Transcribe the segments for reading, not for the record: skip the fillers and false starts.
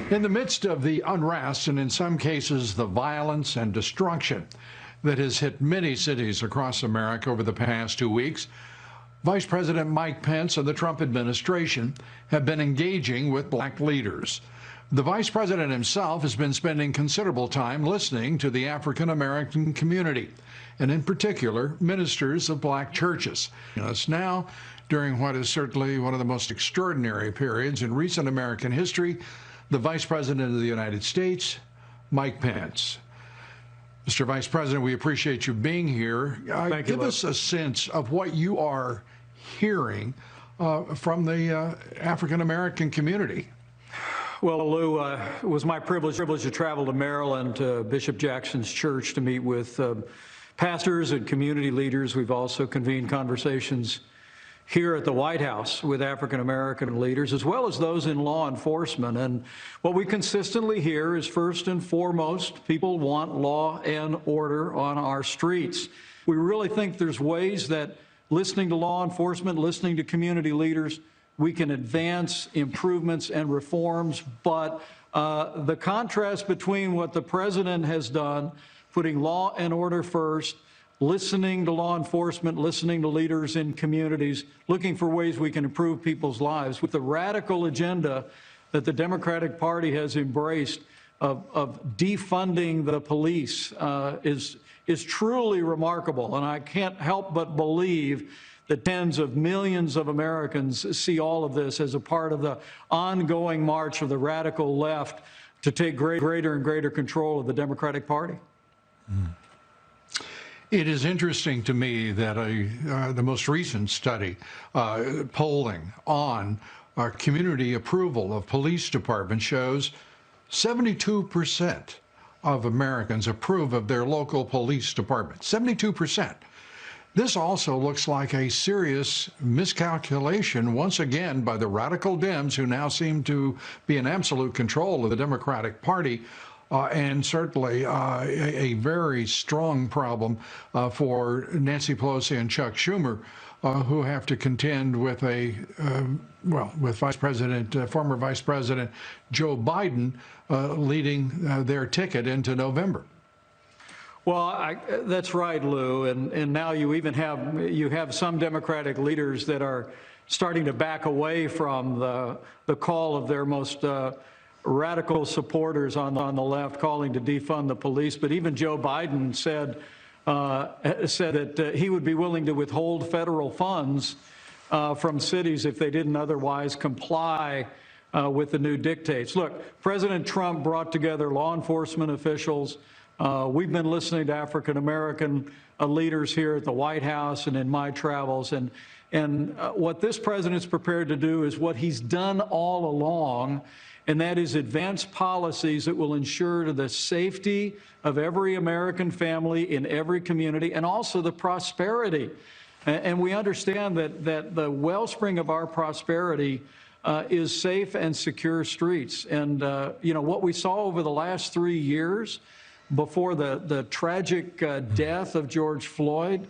In the midst of the unrest and in some cases the violence and destruction that has hit many cities across America over the past 2 weeks, Vice President Mike Pence and the Trump administration have been engaging with black leaders. The vice president himself has been spending considerable time listening to the African American community, and in particular, ministers of black churches. It's now during what is certainly one of the most extraordinary periods in recent American history, the Vice President of the United States, Mike Pence. Mr. Vice President, we appreciate you being here. Give us a sense of what you are hearing from the African American community. Well, Lou, it was my privilege to travel to Maryland to Bishop Jackson's church to meet with pastors and community leaders. We've also convened conversations here at the White House with African American leaders, as well as those in law enforcement. And what we consistently hear is, first and foremost, people want law and order on our streets. We really think there's ways that listening to law enforcement, listening to community leaders, we can advance improvements and reforms, but the contrast between what the president has done, putting law and order first, listening to law enforcement, listening to leaders in communities, looking for ways we can improve people's lives, with the radical agenda that the Democratic Party has embraced of defunding the police is truly remarkable. And I can't help but believe that tens of millions of Americans see all of this as a part of the ongoing march of the radical left to take greater and greater control of the Democratic Party. It is interesting to me that the most recent study, polling on community approval of police departments, shows 72% of Americans approve of their local police department. 72%. This also looks like a serious miscalculation, once again, by the radical Dems, who now seem to be in absolute control of the Democratic Party, and certainly a very strong problem for Nancy Pelosi and Chuck Schumer, who have to contend with with former Vice President Joe Biden leading their ticket into November. Well, that's right, Lou, and now you even have some Democratic leaders that are starting to back away from the call of their most radical supporters on the left, calling to defund the police. But even Joe Biden said that he would be willing to withhold federal funds from cities if they didn't otherwise comply with the new dictates. Look, President Trump brought together law enforcement officials. We've been listening to African American leaders here at the White House and in my travels. And what this president's prepared to do is what he's done all along, and that is advance policies that will ensure the safety of every American family in every community, and also the prosperity. And we understand that the wellspring of our prosperity is safe and secure streets. And, what we saw over the last 3 years before the tragic death of George Floyd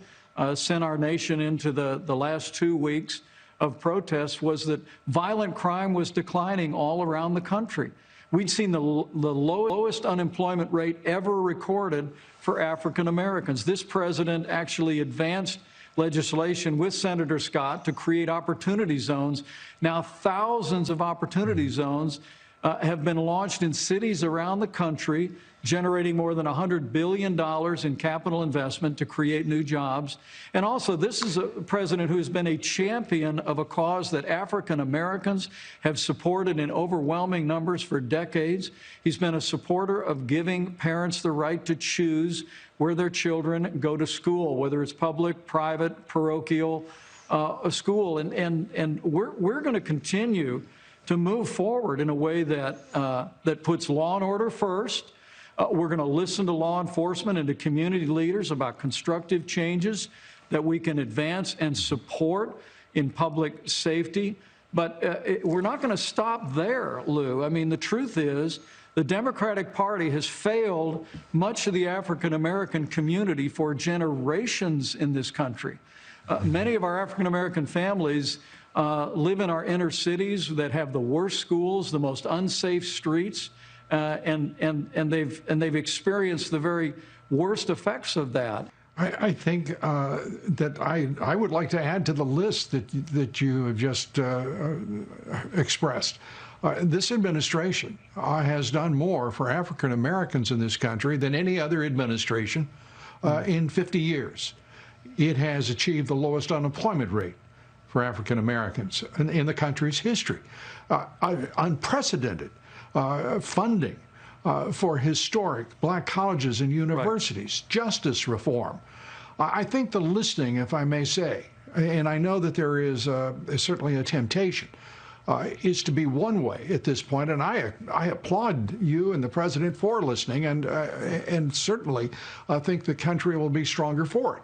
sent our nation into the last 2 weeks of protests was that violent crime was declining all around the country. We'd seen the lowest unemployment rate ever recorded for African Americans. This president actually advanced legislation with Senator Scott to create opportunity zones. Now, thousands of opportunity zones have been launched in cities around the country, generating more than $100 billion in capital investment to create new jobs. And also, this is a president who has been a champion of a cause that African Americans have supported in overwhelming numbers for decades. He's been a supporter of giving parents the right to choose where their children go to school, whether it's public, private, parochial school. And we're going to continue to move forward in a way that puts law and order first. We're going to listen to law enforcement and to community leaders about constructive changes that we can advance and support in public safety. But we're not going to stop there, Lou. I mean, the truth is the Democratic Party has failed much of the African American community for generations in this country. Many of our African American families live in our inner cities that have the worst schools, the most unsafe streets, and they've experienced the very worst effects of that. I think that I would like to add to the list that you have just expressed. This administration has done more for African Americans in this country than any other administration in 50 years. It has achieved the lowest unemployment rate for African Americans in the country's history. Unprecedented funding for historic black colleges and universities, right. Justice reform. I think the listing, if I may say, and I know that there is certainly a temptation, is to be one way at this point, and I applaud you and the president for listening, and certainly think the country will be stronger for it.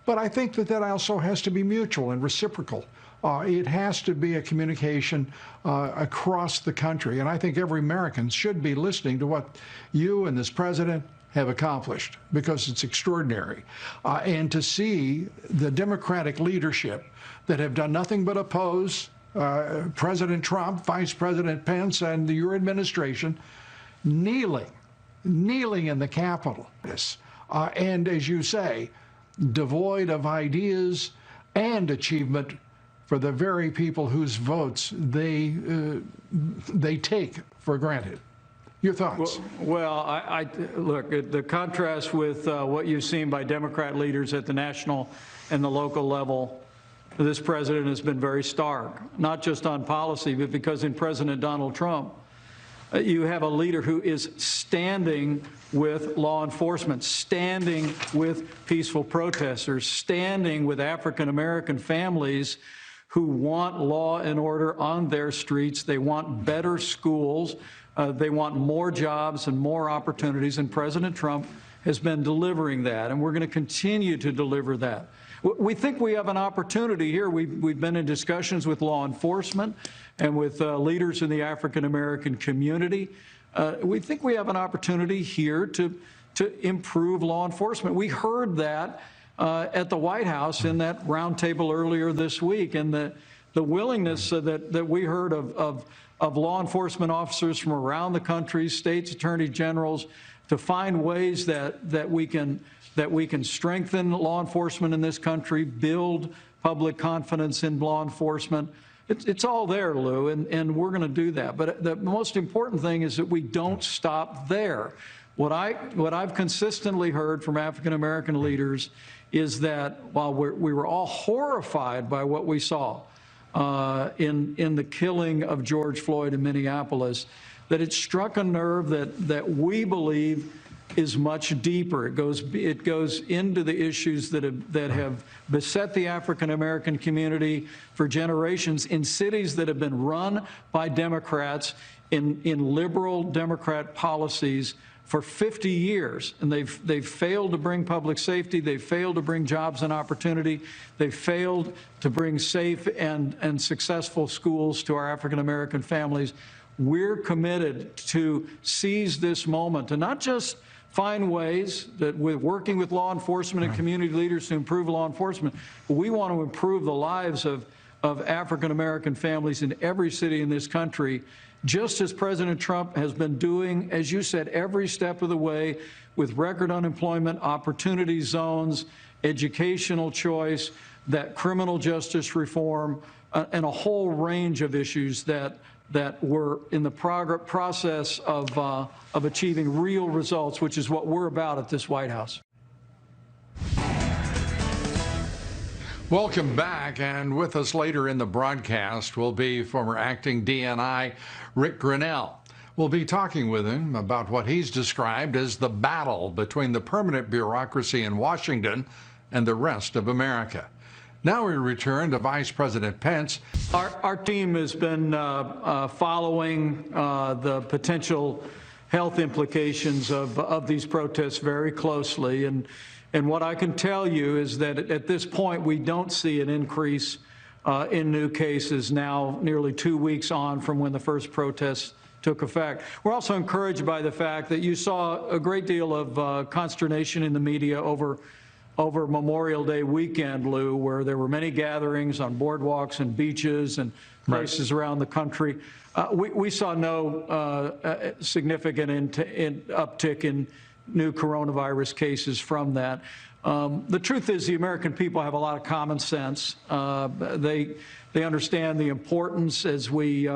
But I think that also has to be mutual and reciprocal. It has to be a communication across the country, and I think every American should be listening to what you and this president have accomplished, because it's extraordinary. And to see the Democratic leadership that have done nothing but oppose President Trump, Vice President Pence, and your administration kneeling in the Capitol. And as you say, devoid of ideas and achievement for the very people whose votes they take for granted. Your thoughts? Well, look, the contrast with what you've seen by Democrat leaders at the national and the local level, this president has been very stark, not just on policy, but because in President Donald Trump, you have a leader who is standing with law enforcement, standing with peaceful protesters, standing with African American families who want law and order on their streets. They want better schools. They want more jobs and more opportunities, and President Trump has been delivering that, and we're going to continue to deliver that. We think we have an opportunity here. We've been in discussions with law enforcement and with leaders in the African American community. We think we have an opportunity here to improve law enforcement. We heard that at the White House in that roundtable earlier this week, and the willingness that we heard of law enforcement officers from around the country, states, attorney generals, to find ways that we can strengthen law enforcement in this country, build public confidence in law enforcement. It's all there, Lou, and we're going to do that. But the most important thing is that we don't stop there. What I've consistently heard from African American leaders is that while we were all horrified by what we saw in the killing of George Floyd in Minneapolis, that it struck a nerve that we believe is much deeper. It goes into the issues that have beset the African American community for generations in cities that have been run by Democrats in liberal Democrat policies for 50 years, and they've failed to bring public safety. They've failed to bring jobs and opportunity. They've failed to bring safe and successful schools to our African American families. We're committed to seize this moment and not just find ways that we're working with law enforcement and community leaders to improve law enforcement, but we want to improve the lives of African American families in every city in this country, just as President Trump has been doing, as you said, every step of the way with record unemployment, opportunity zones, educational choice, that criminal justice reform, and a whole range of issues that we're in the process of achieving real results, which is what we're about at this White House. Welcome back, and with us later in the broadcast will be former acting DNI Rick Grinnell. We'll be talking with him about what he's described as the battle between the permanent bureaucracy in Washington and the rest of America. Now we return to Vice President Pence. Our team has been following the potential health implications of these protests very closely, and what I can tell you is that at this point we don't see an increase in new cases now, nearly 2 weeks on from when the first protests took effect. We're also encouraged by the fact that you saw a great deal of consternation in the media over over Memorial Day weekend, Lou, where there were many gatherings on boardwalks and beaches and places around the country. We saw no significant uptick in new coronavirus cases from that. The truth is the American people have a lot of common sense. They understand the importance as we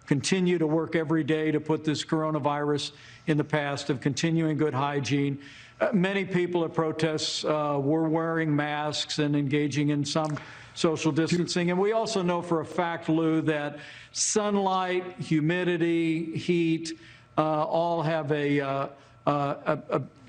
continue to work every day to put this coronavirus in the past of continuing good hygiene. Many people at protests were wearing masks and engaging in some social distancing. And we also know for a fact, Lou, that sunlight, humidity, heat, all have a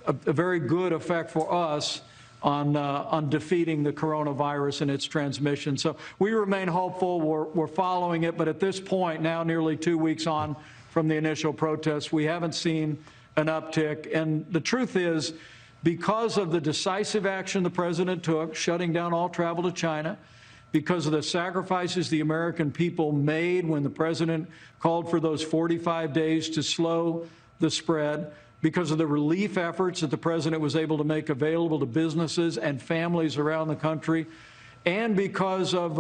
very good effect for us on defeating the coronavirus and its transmission. So we remain hopeful. We're following it. But at this point, now nearly 2 weeks on from the initial protests, we haven't seen an uptick. And the truth is, because of the decisive action the president took, shutting down all travel to China, because of the sacrifices the American people made when the president called for those 45 days to slow the spread, because of the relief efforts that the president was able to make available to businesses and families around the country, and because of,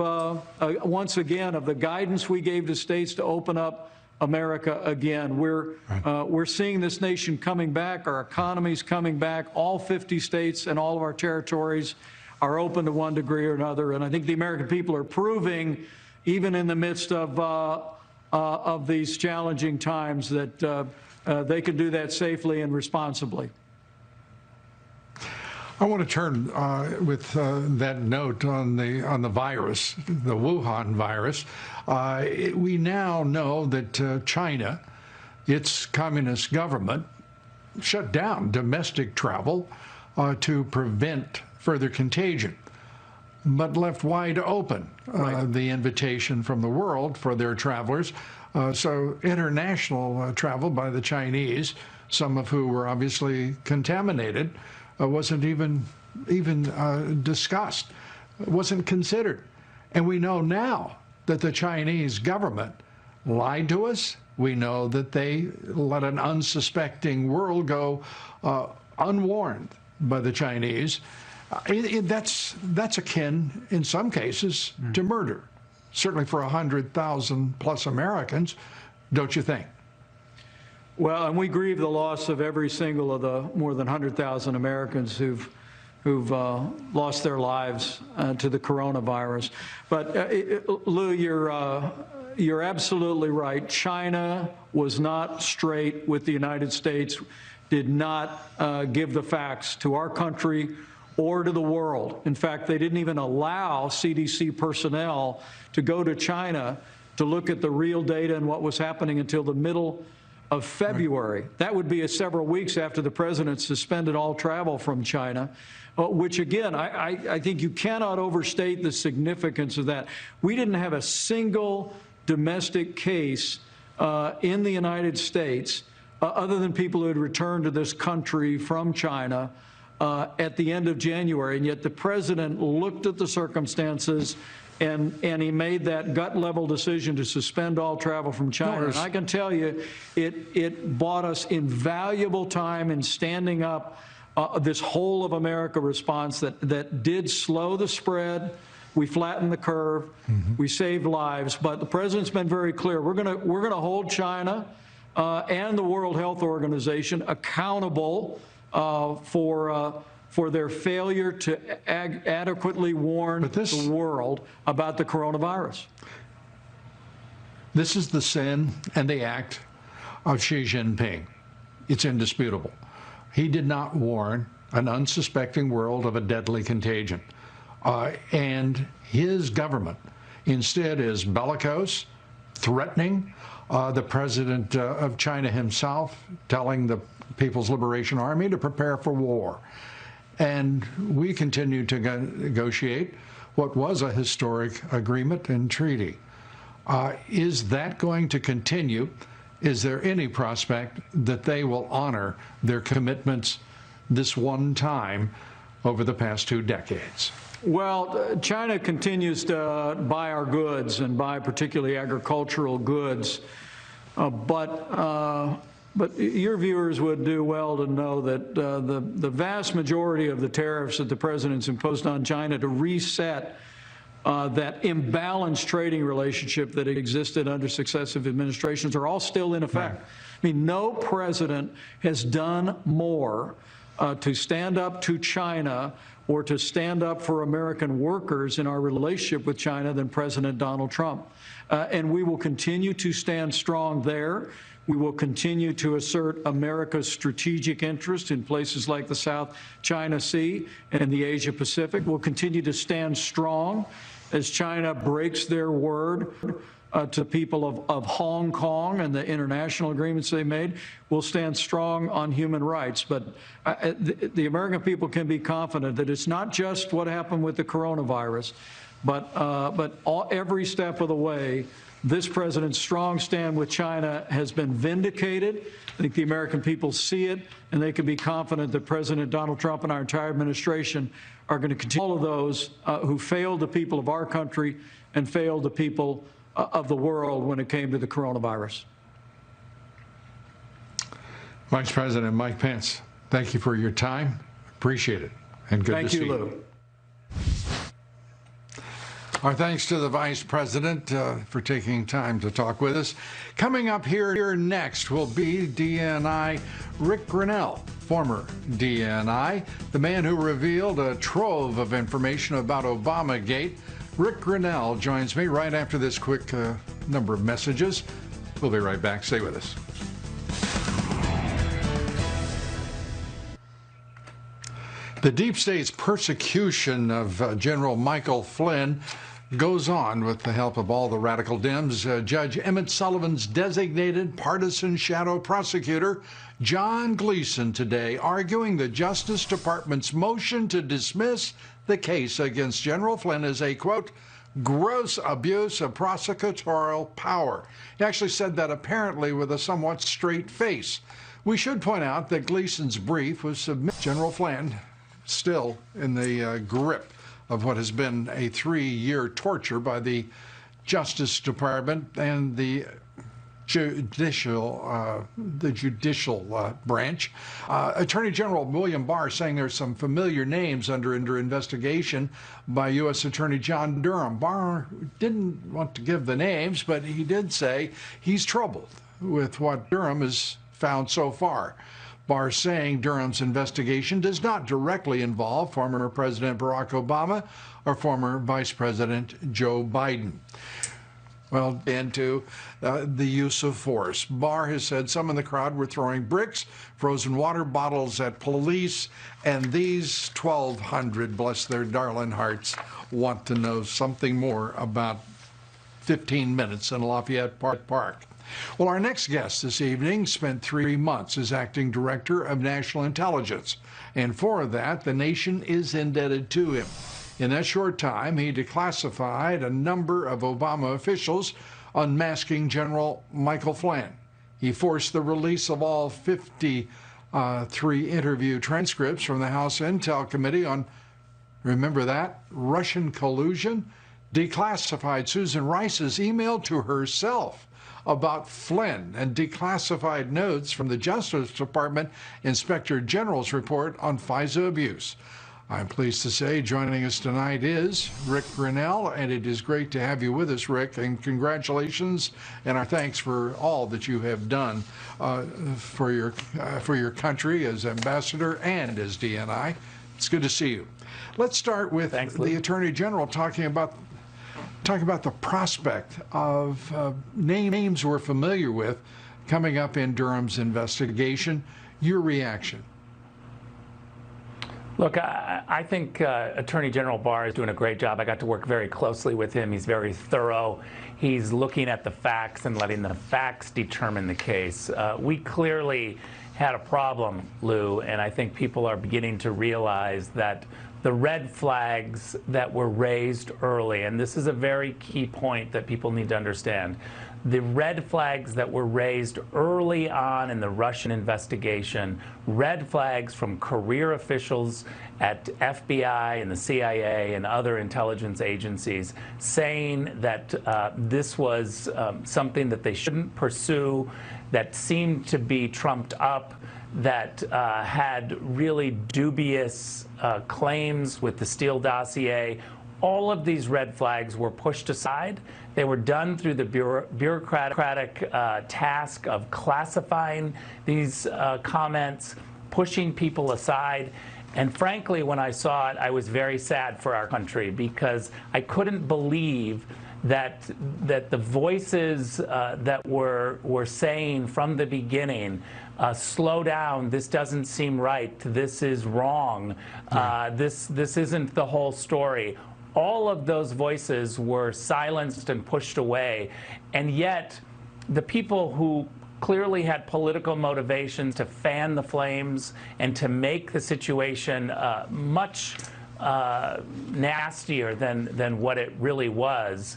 once again, of the guidance we gave to states to open up America again. We're seeing this nation coming back, our economy's coming back. All 50 states and all of our territories are open to one degree or another, and I think the American people are proving, even in the midst of these challenging times, that they can do that safely and responsibly. I want to turn with that note on the virus, the Wuhan virus. We now know that China, its communist government, shut down domestic travel to prevent further contagion, but left wide open the invitation from the world for their travelers. So international travel by the Chinese, some of who were obviously contaminated, wasn't even discussed, wasn't considered. And we know now that the Chinese government lied to us. We know that they let an unsuspecting world go unwarned by the Chinese. That's akin, in some cases, to murder. Certainly for 100,000 plus Americans, don't you think? Well, and we grieve the loss of every single of the more than 100,000 Americans who've lost their lives to the coronavirus. But Lou, you're absolutely right. China was not straight with the United States, did not give the facts to our country or to the world. In fact, they didn't even allow CDC personnel to go to China to look at the real data and what was happening until the middle of February. That would be several weeks after the president suspended all travel from China, which again, I think you cannot overstate the significance of that. We didn't have a single domestic case in the United States other than people who had returned to this country from China at the end of January, and yet the president looked at the circumstances and he made that gut-level decision to suspend all travel from China. And I can tell you, it bought us invaluable time in standing up this whole of America response that did slow the spread. We flattened the curve. We saved lives. But the president's been very clear. We're gonna hold China and the World Health Organization accountable for their failure to adequately warn the world about the coronavirus. This is the sin and the act of Xi Jinping. It's indisputable. He did not warn an unsuspecting world of a deadly contagion. And his government instead is bellicose, threatening. The president of China himself telling the People's Liberation Army to prepare for war. And we continue to negotiate what was a historic agreement and treaty. Is that going to continue? Is there any prospect that they will honor their commitments this one time over the past 2 decades? Well, China continues to buy our goods and buy particularly agricultural goods. But But your viewers would do well to know that the vast majority of the tariffs that the president's imposed on China to reset that imbalanced trading relationship that existed under successive administrations are all still in effect. Right. I mean, no president has done more to stand up to China or to stand up for American workers in our relationship with China than President Donald Trump. And we will continue to stand strong there. We will continue to assert America's strategic interest in places like the South China Sea and the Asia Pacific. We'll continue to stand strong as China breaks their word to people of Hong Kong and the international agreements they made. We'll stand strong on human rights. But the American people can be confident that it's not just what happened with the coronavirus, but every step of the way, this president's strong stand with China has been vindicated. I think the American people see it, and they can be confident that President Donald Trump and our entire administration are going to continue. All of those who failed the people of our country and failed the people of the world when it came to the coronavirus. Vice President Mike Pence, thank you for your time. Appreciate it. And good to see you. Thank you, Lou. Our thanks to the Vice President for taking time to talk with us. Coming up here next will be DNI Rick Grinnell, former DNI, the man who revealed a trove of information about Obamagate. Rick Grinnell joins me right after this quick number of messages. We'll be right back. Stay with us. The deep state's persecution of General Michael Flynn goes on with the help of all the radical Dems. Judge Emmett Sullivan's designated partisan shadow prosecutor, John Gleeson, today arguing the Justice Department's motion to dismiss the case against General Flynn is a, quote, gross abuse of prosecutorial power. He actually said that apparently with a somewhat straight face. We should point out that Gleeson's brief was submitted. General Flynn still in the grip of what has been a 3-year torture by the Justice Department and the judicial branch. Attorney General William Barr saying there's some familiar names under investigation by U.S. Attorney John Durham. Barr didn't want to give the names, but he did say he's troubled with what Durham has found so far. Barr saying Durham's investigation does not directly involve former President Barack Obama or former Vice President Joe Biden. Well, into the use of force. Barr has said some in the crowd were throwing bricks, frozen water bottles at police, and these 1,200, bless their darling hearts, want to know something more about 15 minutes in Lafayette Park. Well, our next guest this evening spent 3 months as acting director of national intelligence, and for that, the nation is indebted to him. In that short time, he declassified a number of Obama officials, unmasking General Michael Flynn. He forced the release of all 53 interview transcripts from the House Intel Committee on, remember that, Russian collusion, declassified Susan Rice's email to herself about Flynn, and declassified notes from the Justice Department Inspector General's report on FISA abuse. I'm pleased to say joining us tonight is Rick Grinnell, and it is great to have you with us, Rick, and congratulations and our thanks for all that you have done for your country as ambassador and as DNI. It's good to see you. Let's start with the Attorney General talking about the prospect of names we're familiar with coming up in Durham's investigation. Your reaction? Look, I think Attorney General Barr is doing a great job. I got to work very closely with him. He's very thorough. He's looking at the facts and letting the facts determine the case. We clearly had a problem, Lou, and I think people are beginning to realize that the red flags that were raised early, and this is a very key point that people need to understand, the red flags that were raised early on in the Russian investigation, red flags from career officials at FBI and the CIA and other intelligence agencies saying that this was something that they shouldn't pursue, that seemed to be trumped up, that had really dubious claims with the Steele dossier. All of these red flags were pushed aside. They were done through the bureaucratic task of classifying these comments, pushing people aside. And frankly, when I saw it, I was very sad for our country, because I couldn't believe that the voices that were saying from the beginning, slow down, this doesn't seem right, this is wrong, this isn't the whole story. All of those voices were silenced and pushed away, and yet the people who clearly had political motivations to fan the flames and to make the situation much nastier than what it really was,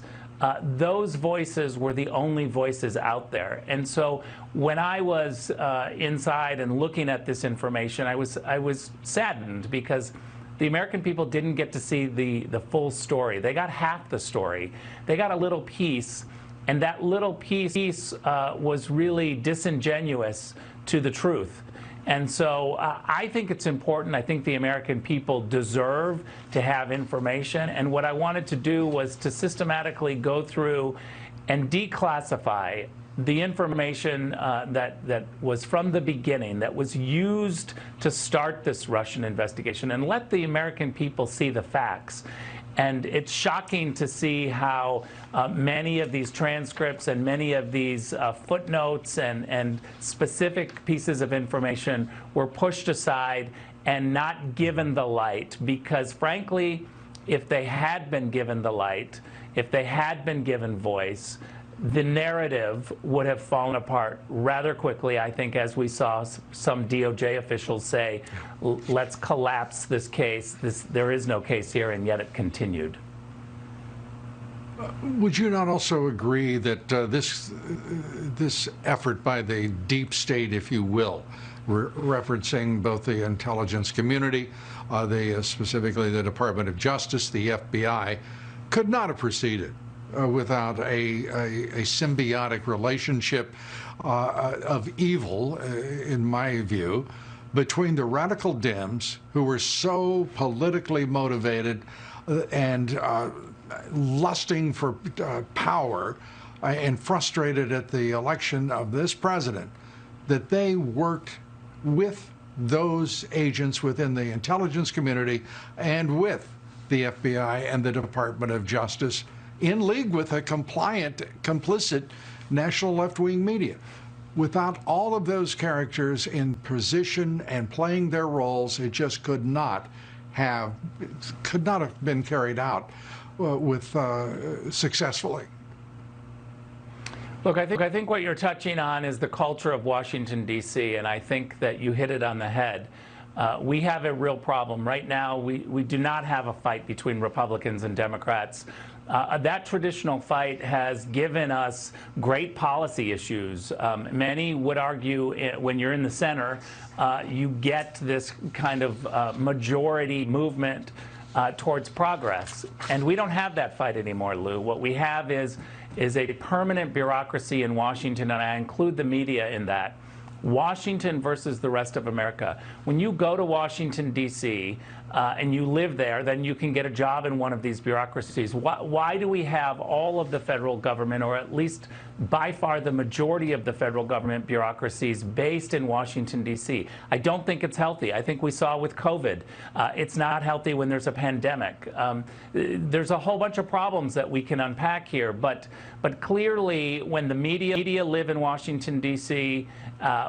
those voices were the only voices out there. And so when I was inside and looking at this information, I was saddened, because the American people didn't get to see the full story. They got half the story. They got a little piece, and that little piece was really disingenuous to the truth. And so I think it's important. I think the American people deserve to have information. And what I wanted to do was to systematically go through and declassify the information that was from the beginning, that was used to start this Russian investigation, and let the American people see the facts. And it's shocking to see how many of these transcripts and many of these footnotes and specific pieces of information were pushed aside and not given the light, because frankly, if they had been given the light, if they had been given voice, the narrative would have fallen apart rather quickly, I think, as we saw some DOJ officials say, let's collapse this case. There is no case here, and yet it continued. Would you not also agree that this effort by the deep state, if you will, referencing both the intelligence community, specifically the Department of Justice, the FBI, could not have proceeded without a symbiotic relationship of evil, in my view, between the radical Dems, who were so politically motivated and lusting for power and frustrated at the election of this president, that they worked with those agents within the intelligence community and with the FBI and the Department of Justice, in league with a complicit national left-wing media. Without all of those characters in position and playing their roles, it just could not have been carried out successfully. Look, I think what you're touching on is the culture of Washington, D.C., and I think that you hit it on the head. We have a real problem. Right now, we do not have a fight between Republicans and Democrats. That traditional fight has given us great policy issues. Many would argue when you're in the center, you get this kind of majority movement towards progress. And we don't have that fight anymore, Lou. What we have is a permanent bureaucracy in Washington, and I include the media in that. Washington versus the rest of America. When you go to Washington, D.C., and you live there, then you can get a job in one of these bureaucracies. Why do we have all of the federal government, or at least by far the majority of the federal government bureaucracies, based in Washington, D.C.? I don't think it's healthy. I think we saw with COVID. It's not healthy when there's a pandemic. There's a whole bunch of problems that we can unpack here, but clearly when the media live in Washington, D.C.,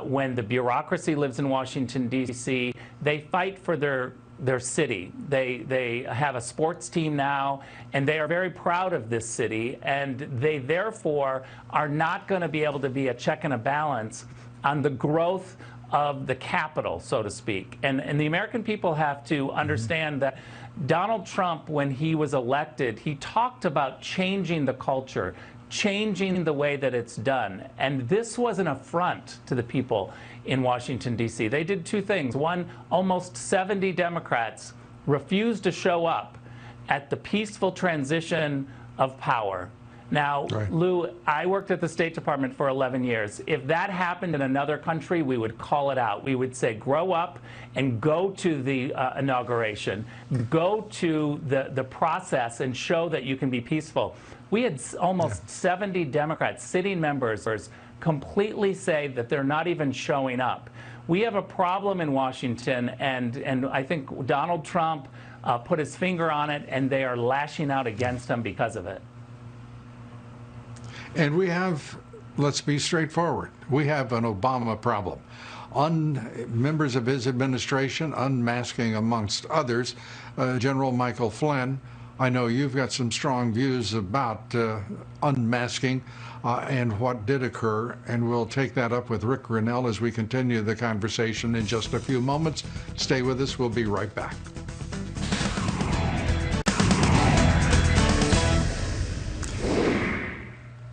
when the bureaucracy lives in Washington, D.C., they fight for their city. They have a sports team now, and they are very proud of this city, and they therefore are not going to be able to be a check and a balance on the growth of the capital, so to speak. And the American people have to understand that Donald Trump, when he was elected, he talked about changing the culture, changing the way that it's done. And this was an affront to the people in Washington, D.C. They did two things. One, almost 70 Democrats refused to show up at the peaceful transition of power. Now, right. Lou, I worked at the State Department for 11 years. If that happened in another country, we would call it out. We would say, grow up and go to the inauguration. Go to the process and show that you can be peaceful. We had almost 70 Democrats, sitting members, completely say that they're not even showing up. We have a problem in Washington, and I think Donald Trump put his finger on it, and they are lashing out against him because of it. And we have, let's be straightforward, we have an Obama problem. Members of his administration unmasking, amongst others, General Michael Flynn. I know you've got some strong views about unmasking and what did occur, and we'll take that up with Rick Grinnell as we continue the conversation in just a few moments. Stay with us. We'll be right back.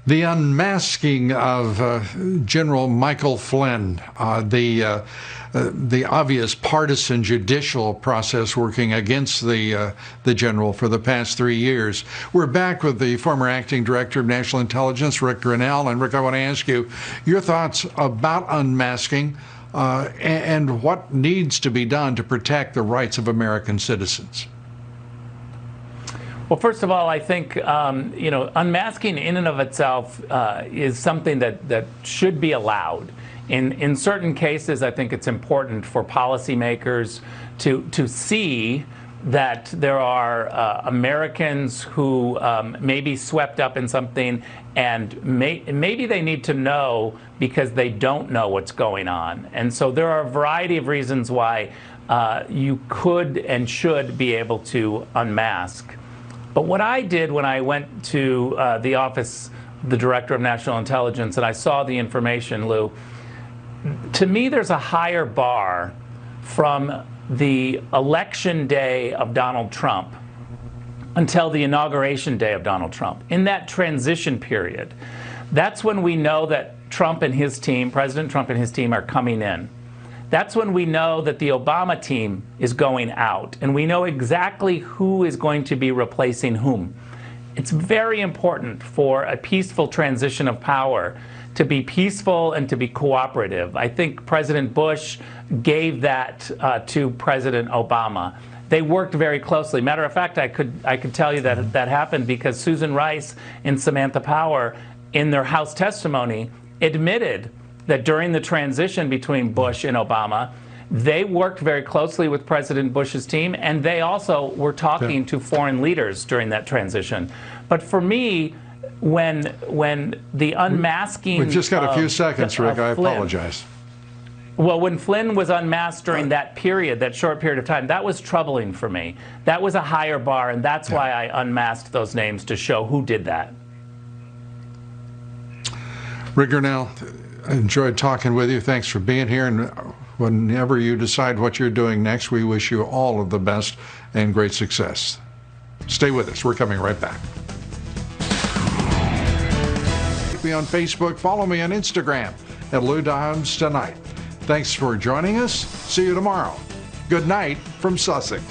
The unmasking of General Michael Flynn, the obvious partisan judicial process working against the general for the past 3 years. We're back with the former acting director of national intelligence, Rick Grinnell. And Rick, I want to ask you your thoughts about unmasking and what needs to be done to protect the rights of American citizens. Well, first of all, I think unmasking in and of itself is something that should be allowed. In certain cases, I think it's important for policymakers to see that there are Americans who may be swept up in something, and maybe they need to know because they don't know what's going on. And so there are a variety of reasons why you could and should be able to unmask. But what I did when I went to the office of the Director of National Intelligence and I saw the information, Lou, to me there's a higher bar from the election day of Donald Trump until the inauguration day of Donald Trump. In that transition period, that's when we know that Trump and his team, President Trump and his team, are coming in. That's when we know that the Obama team is going out, and we know exactly who is going to be replacing whom. It's very important for a peaceful transition of power to be peaceful and to be cooperative. I think President Bush gave that to President Obama. They worked very closely. Matter of fact, I could tell you that that happened because Susan Rice and Samantha Power, in their House testimony, admitted that during the transition between Bush and Obama, they worked very closely with President Bush's team, and they also were talking to foreign leaders during that transition. But for me, when the unmasking... We've just got a few seconds, Rick. I apologize. Well, when Flynn was unmasked during that period, that short period of time, that was troubling for me. That was a higher bar, and that's why I unmasked those names, to show who did that. Rick Grinnell, I enjoyed talking with you. Thanks for being here. And whenever you decide what you're doing next, we wish you all of the best and great success. Stay with us. We're coming right back. Like me on Facebook. Follow me on Instagram at Lou Dobbs Tonight. Thanks for joining us. See you tomorrow. Good night from Sussex.